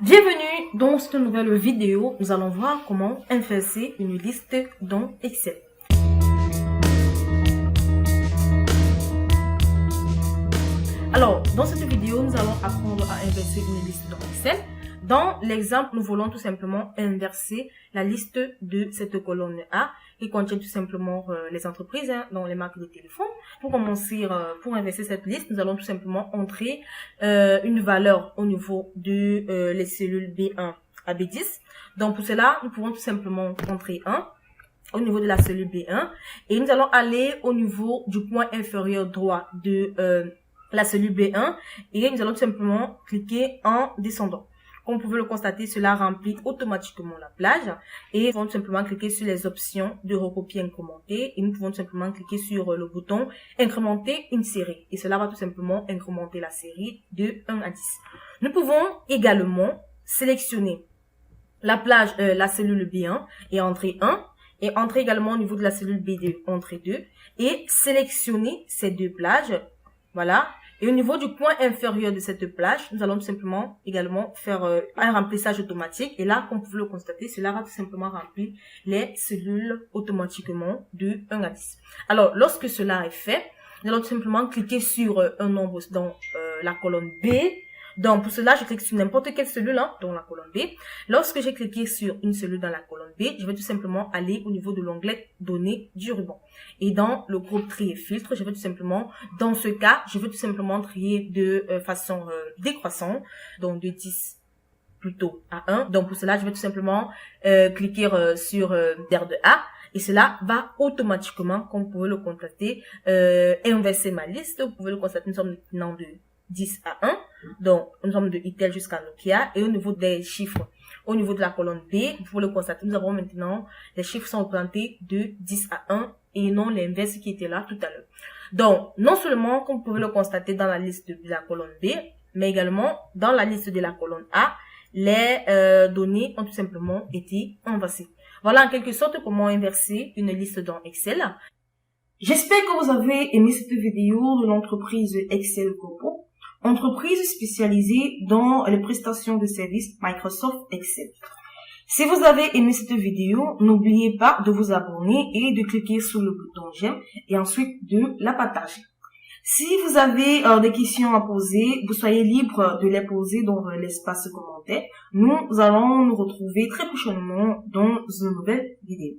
Bienvenue dans cette nouvelle vidéo. Nous allons voir comment inverser une liste dans Excel. Alors, dans cette vidéo, nous allons apprendre à inverser une liste dans Excel. Dans l'exemple, nous voulons tout simplement inverser la liste de cette colonne A qui contient tout simplement les entreprises, dont les marques de téléphone. Pour commencer, pour inverser cette liste, nous allons tout simplement entrer une valeur au niveau de les cellules B1 à B10. Donc pour cela, nous pouvons tout simplement entrer 1 au niveau de la cellule B1 et nous allons aller au niveau du coin inférieur droit de la cellule B1 et nous allons tout simplement cliquer en descendant. Comme vous pouvez le constater, cela remplit automatiquement la plage et nous pouvons tout simplement cliquer sur les options de recopier incrémenter et nous pouvons tout simplement cliquer sur le bouton incrémenter une série et cela va tout simplement incrémenter la série de 1 à 10. Nous pouvons également sélectionner la plage, la cellule B1 et entrer 1 et entrer également au niveau de la cellule B2, entrer 2 et sélectionner ces deux plages. Voilà. Et au niveau du coin inférieur de cette plage, nous allons tout simplement également faire un remplissage automatique. Et là, comme vous pouvez le constater, cela va tout simplement remplir les cellules automatiquement de 1 à 10. Alors, lorsque cela est fait, nous allons tout simplement cliquer sur un nombre dans la colonne B. Donc, pour cela, je clique sur n'importe quelle cellule dans la colonne B. Lorsque j'ai cliqué sur une cellule dans la colonne B, je vais tout simplement aller au niveau de l'onglet Données du ruban. Et dans le groupe Tri et Filtre, je vais tout simplement, dans ce cas, je vais tout simplement trier de façon décroissante, donc de 10 plutôt à 1. Donc, pour cela, je vais tout simplement cliquer sur der de A. Et cela va automatiquement, comme vous pouvez le constater, inverser ma liste. Vous pouvez le constater, nous sommes maintenant de 10 à 1. Donc, nous sommes de Itel jusqu'à Nokia. Et au niveau des chiffres, au niveau de la colonne B, vous pouvez le constater, nous avons maintenant, les chiffres sont représentés de 10 à 1 et non l'inverse qui était là tout à l'heure. Donc, non seulement, comme vous pouvez le constater dans la liste de la colonne B, mais également dans la liste de la colonne A, les données ont tout simplement été inversées. Voilà en quelque sorte comment inverser une liste dans Excel. J'espère que vous avez aimé cette vidéo de l'entreprise Excel Corpo, entreprise spécialisée dans les prestations de services Microsoft Excel. Si vous avez aimé cette vidéo, n'oubliez pas de vous abonner et de cliquer sur le bouton j'aime et ensuite de la partager. Si vous avez des questions à poser, vous soyez libre de les poser dans l'espace commentaire. Nous allons nous retrouver très prochainement dans une nouvelle vidéo.